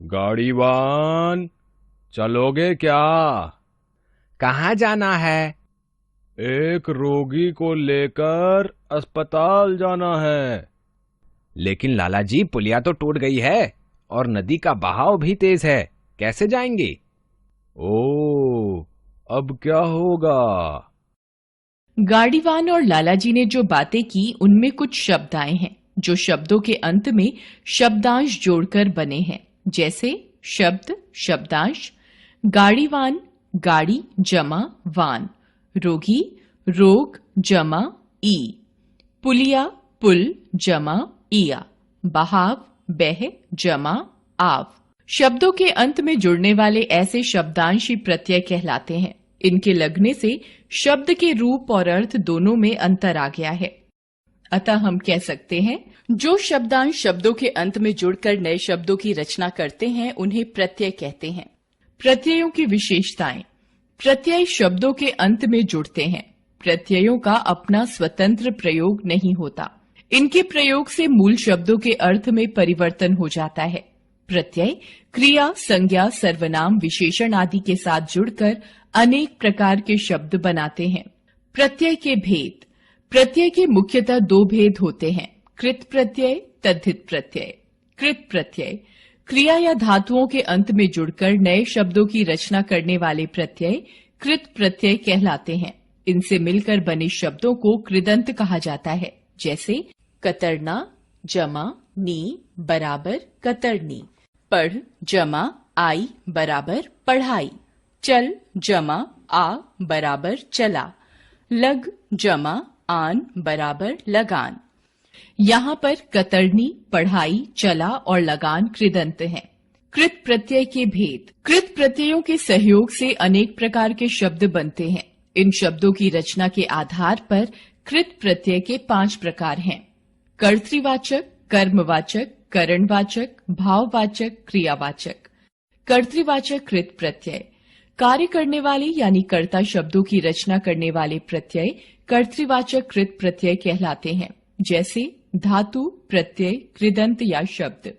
गाड़ीवान, चलोगे क्या? कहाँ जाना है? एक रोगी को लेकर अस्पताल जाना है। लेकिन लाला जी, पुलिया तो टूट गई है और नदी का बहाव भी तेज है, कैसे जाएंगे? ओ, अब क्या होगा? गाड़ीवान और लालाजी ने जो बातें की उनमें कुछ शब्द आए हैं जो शब्दों के अंत में शब्दांश जोड़कर बने हैं, जैसे शब्द, शब्दांश। गाड़ीवान, गाड़ी जमा वान। रोगी, रोग जमा ई। पुलिया, पुल जमा इया। बहाव, बह जमा आव। शब्दों के अंत में जुड़ने वाले ऐसे शब्दांश ही प्रत्यय कहलाते हैं। इनके लगने से शब्द के रूप और अर्थ दोनों में अंतर आ गया है। अतः हम कह सकते हैं, जो शब्दांश शब्दों के अंत में जुड़कर नए शब्दों की रचना करते हैं उन्हें प्रत्यय कहते हैं। प्रत्ययों की विशेषताएं। प्रत्यय शब्दों के अंत में जुड़ते हैं। प्रत्ययों का अपना स्वतंत्र प्रयोग नहीं होता। इनके प्रयोग से मूल शब्दों के अर्थ में परिवर्तन हो जाता है। प्रत्यय क्रिया, संज्ञा, सर्वनाम, विशेषण आदि के साथ जुड़कर अनेक प्रकार के शब्द बनाते हैं। प्रत्यय के भेद। प्रत्यय के मुख्यतः दो भेद होते हैं, कृत प्रत्यय, तद्धित प्रत्यय। कृत प्रत्यय क्रिया या धातुओं के अंत में जुड़कर नए शब्दों की रचना करने वाले प्रत्यय कृत प्रत्यय कहलाते हैं। इनसे मिलकर बने शब्दों को कृदंत कहा जाता है, जैसे कतरना जमा नी बराबर कतरनी। पढ़ जमा आई बराबर पढ़ाई। चल जमा आ बराबर चला। लग जमा आन बराबर लगान। यहाँ पर कतरनी, पढ़ाई, चला और लगान कृदंत हैं। कृत प्रत्यय के भेद। कृत प्रत्ययों के सहयोग से अनेक प्रकार के शब्द बनते हैं। इन शब्दों की रचना के आधार पर कृत प्रत्यय के 5 प्रकार हैं। कर्तृवाचक, कर्मवाचक, करणवाचक, भाववाचक, क्रियावाचक। कर्तृवाचक कृत प्रत्यय कार्य करने वाले यानी कर्ता शब्दों की रचना करने वाले प्रत्यय कर्तृवाचक कृत प्रत्यय कहलाते हैं, जैसे धातु, प्रत्यय, कृदंत या शब्द।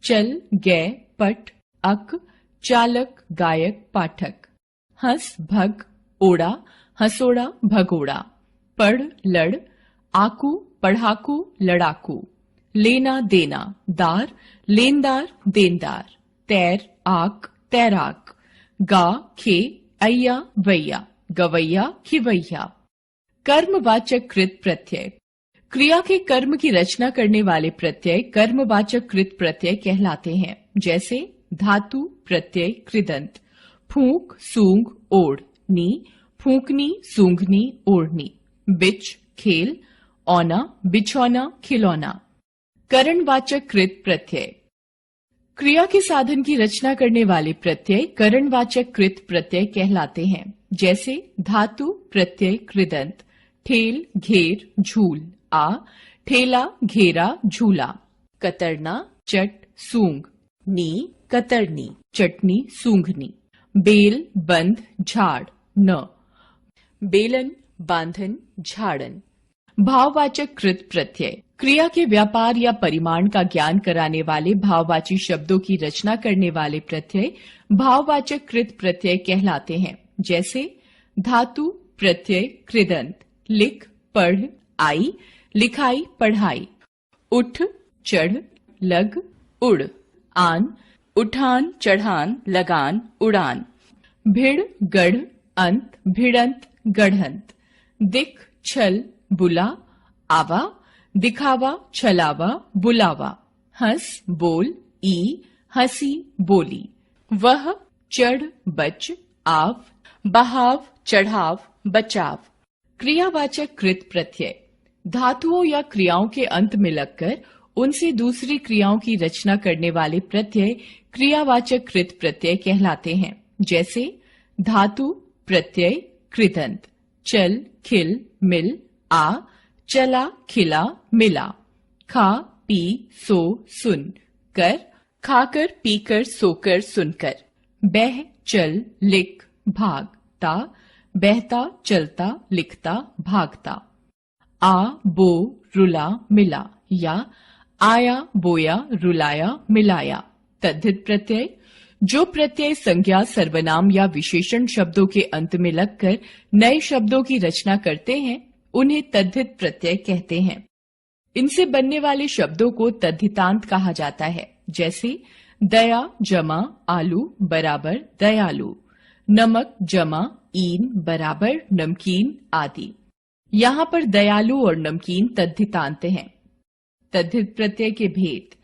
चल, गय, पट, अक, चालक, गायक, पाठक। हंस, भग, ओड़ा, हंसोड़ा, भगोड़ा। पढ़, लड़, आकू, पढ़ाकू, लड़ाकू। लेना, देना, दार, लेनदार, देनदार। तैर, आक, तैराक। गा, खे, अय्या, वैया, गवैया, खिवैया। कर्मवाचक कृत प्रत्यय क्रिया के कर्म की रचना करने वाले प्रत्यय कर्मवाचक कृत प्रत्यय कहलाते हैं, जैसे धातु, प्रत्यय, कृदंत। फूंक, सूंघ, ओढ़, नी, फूंकनी, सूंघनी, ओढ़नी। बिच, खेल, औना, बिछौना, खिलौना। करणवाचक कृत प्रत्यय क्रिया के साधन की रचना करने वाले प्रत्यय करणवाचक कृत प्रत्यय कहलाते हैं, जैसे धातु, प्रत्यय, कृदंत। ठेल, घेर, झूल। आ, ठेला, घेरा, झूला। कतरना, चट, सूंघ। नी, कतरनी, चटनी, सूंघनी। बेल, बंध, झाड़, न। बेलन, बांधन, झाड़न। भाववाचक कृत प्रत्यय क्रिया के व्यापार या परिमाण का ज्ञान कराने वाले भाववाची शब्दों की रचना करने वाले प्रत्यय भाववाचक कृत प्रत्यय कहलाते हैं, जैसे धातु, प्रत्यय, कृदंत। लिख, पढ़, आई, लिखाई, पढ़ाई। उठ, चढ़, लग, उड़। आन, उठान, चढ़ान, लगान, उड़ान। भिड़, गढ़, अंत, भिड़ंत, गढ़ंत। दिख, छल, बुला, आवा, दिखावा, छलावा, बुलावा। हंस, बोल, ई, हंसी, बोली। वह, चढ़, बच, आव, बहाव, चढ़ाव, बचाव। क्रियावाचक कृत प्रत्यय धातुओं या क्रियाओं के अंत में लगकर उनसे दूसरी क्रियाओं की रचना करने वाले प्रत्यय क्रियावाचक कृत प्रत्यय कहलाते हैं, जैसे धातु, प्रत्यय, कृदंत। चल, खिल, मिल, आ, चला, खिला, मिला। खा, पी, सो, सुन। कर, खाकर, पीकर, सोकर, सुनकर। बह, चल, लिख, भाग। ता, बहता, चलता, लिखता, भागता। आ, बो, रुला, मिला, या आया, बोया, रुलाया, मिलाया। तद्धित प्रत्यय। जो प्रत्यय संज्ञा, सर्वनाम या विशेषण शब्दों के अंत में लगकर नए शब्दों की रचना करते हैं, उन्हें तद्धित प्रत्यय कहते हैं। इनसे बनने वाले शब्दों को तद्धितांत कहा जाता है, जैसे दया जमा आलू बराबर दयालु, नमक जमा ईन बराबर नमकीन आदि। यहाँ पर दयालु और नमकीन तद्धितांत हैं। तद्धित प्रत्यय के भेद।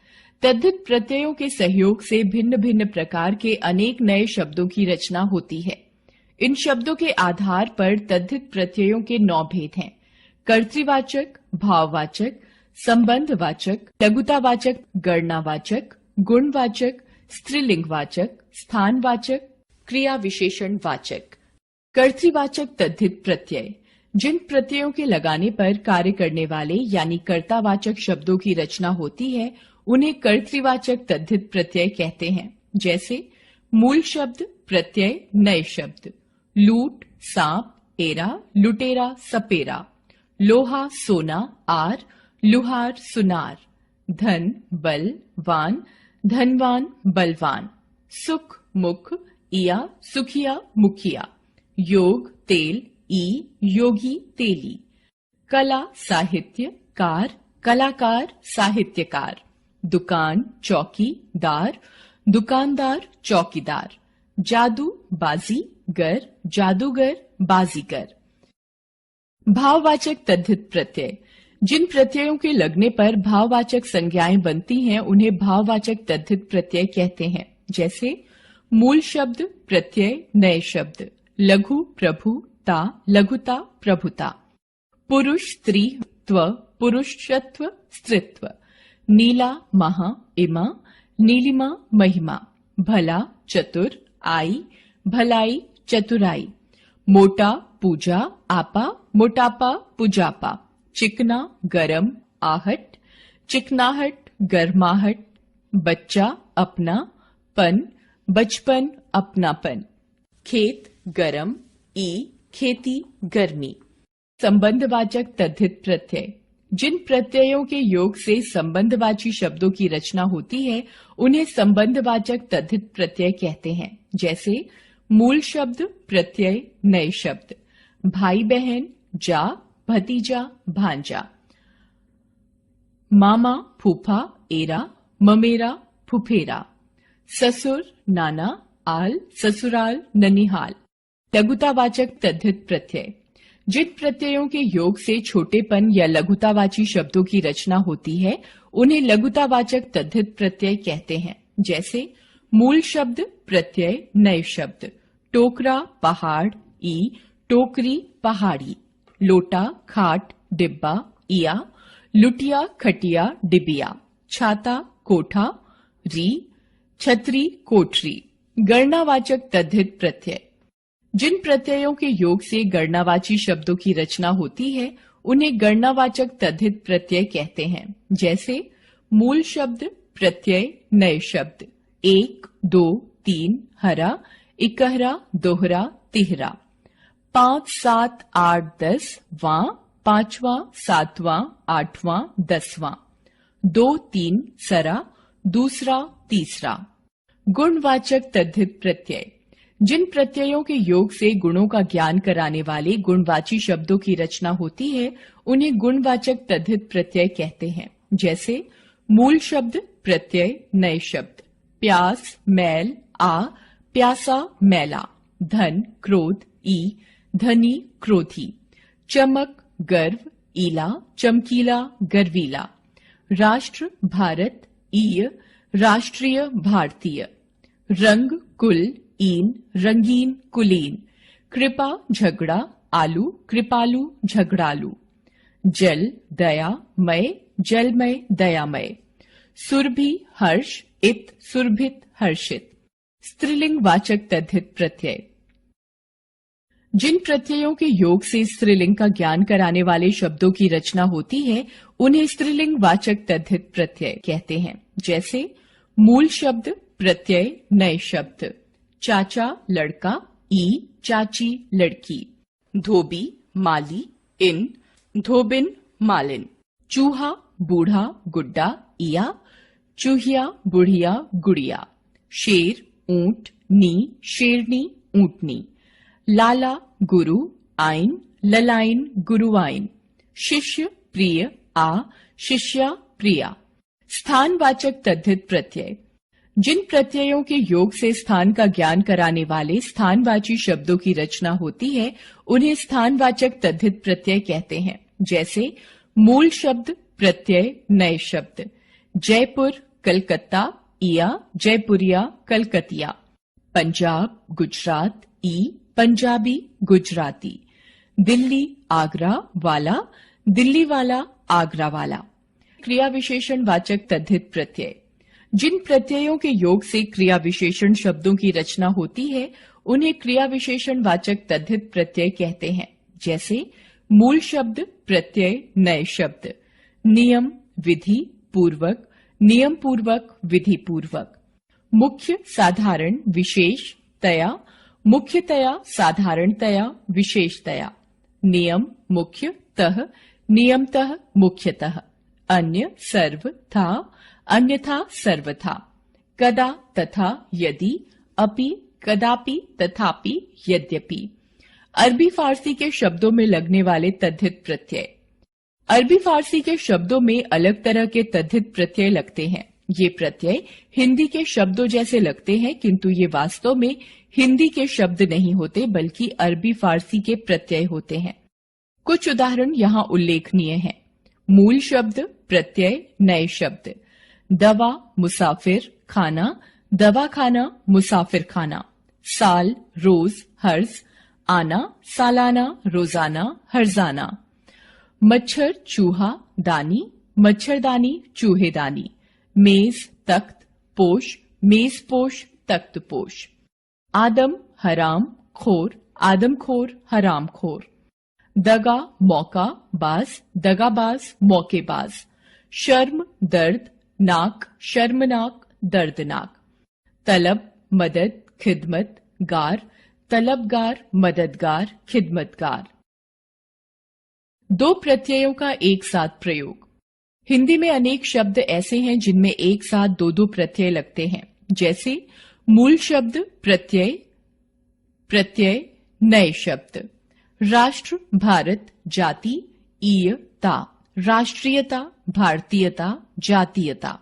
तद्धित प्रत्ययों के सहयोग से भिन्न भिन्न प्रकार के अनेक नए शब्दों की रचना होती है। इन शब्दों के आधार पर तद्धित प्रत्ययों के 9 भेद हैं। कर्तृवाचक, भाववाचक, संबंधवाचक, लघुतावाचक, गणनावाचक, गुणवाचक, स्त्रीलिंगवाचक, स्थानवाचक, क्रिया विशेषण वाचक। कर्तृवाचक तद्धित प्रत्यय। जिन प्रत्ययों के लगाने पर कार्य करने वाले यानी कर्तावाचक शब्दों की रचना होती है, उन्हें कर्तृवाचक तद्धित प्रत्यय कहते हैं। जैसे मूल शब्द, प्रत्यय, नए शब्द। लूट, सांप, एरा, लुटेरा, सपेरा। लोहा, सोना, आर, लुहार, सुनार। धन, बल, वान, धनवान, बलवान। सुख, मुख, इया, सुखिया, मुखिया। योग, तेल, ई, योगी, तेली। कला, साहित्य, कार, कलाकार, साहित्यकार। दुकान, चौकी, दार, दुकानदार, चौकीदार। जादू, बाजी, गर, जादूगर, बाजीगर। भाववाचक तद्धित प्रत्यय। जिन प्रत्ययों के लगने पर भाववाचक संज्ञाएं बनती हैं, उन्हें भाववाचक तद्धित प्रत्यय कहते हैं। जैसे मूल शब्द, प्रत्यय, नए शब्द। लघु, प्रभु, ता, लघुता, प्रभुता। पुरुष, स्त्री, त्व, पुरुषत्व, स्त्रीत्व। नीला, महा, इमा, नीलिमा, महिमा। भला, चतुर, आई, भलाई, चतुराई। मोटा, पूजा, आपा, मोटापा, पुजापा। चिकना, गरम, आहट, चिकनाहट, गर्माहट। बच्चा, अपना, पन, बचपन, अपनापन। खेत, गरम, ई, खेती, गर्मी। संबंधवाचक तद्धित प्रत्यय। जिन प्रत्ययों के योग से संबंधवाची शब्दों की रचना होती है, उन्हें संबंधवाचक तद्धित प्रत्यय कहते हैं। जैसे मूल शब्द, प्रत्यय, नए शब्द। भाई बहन, जा, भतीजा, भांजा। मामा, फूफा, एरा, ममेरा, फुफेरा। ससुर, नाना, आल, ससुराल, ननिहाल। लघुतावाचक तद्धित प्रत्यय। जिन प्रत्ययों के योग से छोटेपन या लघुतावाची शब्दों की रचना होती है, उन्हें लघुतावाचक तद्धित प्रत्यय कहते हैं। जैसे मूल शब्द, प्रत्यय, नए शब्द। टोकरा, पहाड़, ई, टोकरी, पहाड़ी। लोटा, खाट, डिब्बा, इया। लुटिया, खटिया, डिबिया। छाता, कोठा, री। छतरी, कोठरी। गणनावाचक तद्धित प्रत्यय। जिन प्रत्ययों के योग से गणनावाची शब्दों की रचना होती है, उन्हें गणनावाचक तद्धित प्रत्यय कहते हैं। जैसे मूल शब्द, प्रत्यय, नए शब्द। 1, 2, 3, हरा, इकहरा, दोहरा, तिहरा। 5, 7, 8, 10, वां, पांचवां, सातवां, आठवां, 10वां। 2, 3, सरा, दूसरा, तीसरा। गुणवाचक तद्धित प्रत्यय। जिन प्रत्ययों के योग से गुणों का ज्ञान कराने वाले गुणवाची शब्दों की रचना होती है, उन्हें गुणवाचक तद्धित प्रत्यय कहते हैं। जैसे मूल शब्द, प्रत्यय, नए शब्द। प्यास, मैल, आ, प्यासा, मैला। धन, क्रोध, ई, धनी, क्रोधी। चमक, गर्व, ईला, चमकीला, गर्वीला। राष्ट्र, भारत, ईय, राष्ट्रीय, भारतीय। रंग, कुल, ईन, रंगीन, कुलीन। कृपा, झगड़ा, आलू, कृपालु, झगड़ालू। जल, दया, मय, जलमय, दयामय। सुरभि, हर्ष, इत, सुरभित, हर्षित। स्त्रीलिंग वाचक तद्धित प्रत्यय। जिन प्रत्ययों के योग से स्त्रीलिंग का ज्ञान कराने वाले शब्दों की रचना होती है, उन्हें स्त्रीलिंग वाचक तद्धित प्रत्यय कहते हैं। जैसे मूल शब्द, प्रत्यय, नए शब्द। चाचा, लड़का, ई, चाची, लड़की। धोबी, माली, इन, धोबिन, मालिन। चूहा, बूढ़ा, गुड्डा, इया। चूहिया, बुढ़िया, गुड़िया। शेर, ऊंट, नी, शेरनी, ऊंटनी। लाला, गुरु, आइन, ललाइन, गुरुआइन। शिष्य, प्रिय, आ, शिष्या, प्रिया। स्थानवाचक तद्धित प्रत्यय। जिन प्रत्ययों के योग से स्थान का ज्ञान कराने वाले स्थानवाची शब्दों की रचना होती है उन्हें स्थानवाचक तद्धित प्रत्यय कहते हैं। जैसे मूल शब्द, प्रत्यय, नए शब्द। जयपुर, कलकत्ता, इया, जयपुरिया, कलकतिया। पंजाब, गुजरात, ई, पंजाबी, गुजराती। दिल्ली, आगरा, वाला, दिल्ली वाला, आगरा वाला। क्रिया विशेषण वाचक तद्धित प्रत्यय। जिन प्रत्ययों के योग से क्रिया विशेषण शब्दों की रचना होती है उन्हें क्रिया विशेषण वाचक तद्धित प्रत्यय कहते हैं। जैसे मूल शब्द, प्रत्यय, नए शब्द। नियम, विधि, पूर्वक, नियम पूर्वक, विधि पूर्वक। मुख्य, साधारण, विशेष, तया, मुख्यतया, साधारणतया, विशेषतया। नियम, मुख्य, तः, नियमतः, मुख्यतः। अन्य, सर्व, था, अन्यथा, सर्वथा। कदा, तथा, यदि, अपि, कदापि, तथापि, यद्यपि। अरबी फारसी के शब्दों में लगने वाले तद्धित प्रत्यय। अरबी फारसी के शब्दों में अलग तरह के तद्धित प्रत्यय लगते हैं। ये प्रत्यय हिंदी के शब्दों जैसे लगते हैं किंतु ये वास्तव में हिंदी के शब्द नहीं होते बल्कि अरबी फारसी के प्रत्यय होते हैं। कुछ उदाहरण यहाँ उल्लेखनीय हैं। मूल शब्द, प्रत्यय, नए शब्द। दवा, मुसाफिर, खाना, दवा खाना, मुसाफिर खाना। साल, रोज, हर्ज, आना, सालाना, रोजाना, हर्जाना। मच्छर, चूहा, दानी, मच्छरदानी, चूहेदानी। मेज, तख्त, पोश, मेजपोश, तख्तपोश। आदम, हराम, खोर, आदमखोर, हरामखोर। दगा, मौका, बाज, दगाबाज, मौकेबाज। शर्म, दर्द, नाक, शर्मनाक, दर्दनाक। तलब, मदद, खिदमत, गार, तलबगार, मददगार, खिदमतगार। दो प्रत्ययों का एक साथ प्रयोग। हिंदी में अनेक शब्द ऐसे हैं जिनमें एक साथ दो दो प्रत्यय लगते हैं। जैसे मूल शब्द, प्रत्यय, प्रत्यय, नए शब्द। राष्ट्र, भारत, जाति, ईयता, राष्ट्रीयता, भारतीयता, जातीयता।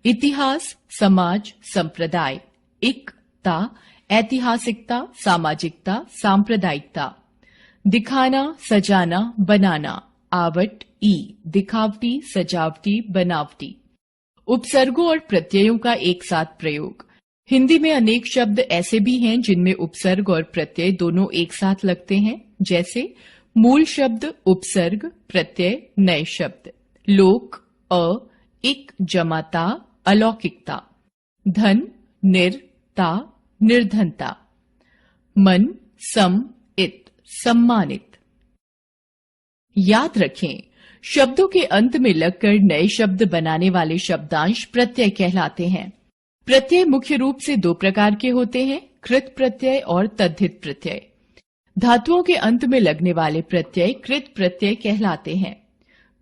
इतिहास, समाज, संप्रदाय, इकता, ऐतिहासिकता, सामाजिकता, सांप्रदायिकता। दिखाना, सजाना, बनाना, आवट, ई, दिखावटी, सजावटी, बनावटी। उपसर्गों और प्रत्ययों का एक साथ प्रयोग। हिंदी में अनेक शब्द ऐसे भी हैं जिनमें उपसर्ग और प्रत्यय दोनों एक साथ लगते हैं। जैसे मूल शब्द, उपसर्ग, प्रत्यय, नए शब्द। लोक, अ, इक, जमाता, अलौकिकता। धन, निर्ता, निर्धनता। मन, सम, इत, सम्मानित। याद रखें, शब्दों के अंत में लगकर नए शब्द बनाने वाले शब्दांश प्रत्यय कहलाते हैं। प्रत्यय मुख्य रूप से दो प्रकार के होते हैं, कृत प्रत्यय और तद्धित प्रत्यय। धातुओं के अंत में लगने वाले प्रत्यय कृत प्रत्यय कहलाते हैं।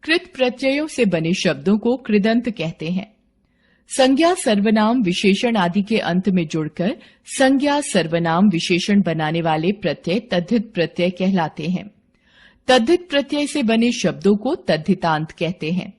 कृत प्रत्ययों से बने शब्दों को कृदंत कहते हैं। संज्ञा, सर्वनाम, विशेषण आदि के अंत में जुड़कर संज्ञा, सर्वनाम, विशेषण बनाने वाले प्रत्यय तद्धित प्रत्यय कहलाते हैं। तद्धित प्रत्यय से बने शब्दों को तद्धितांत कहते हैं।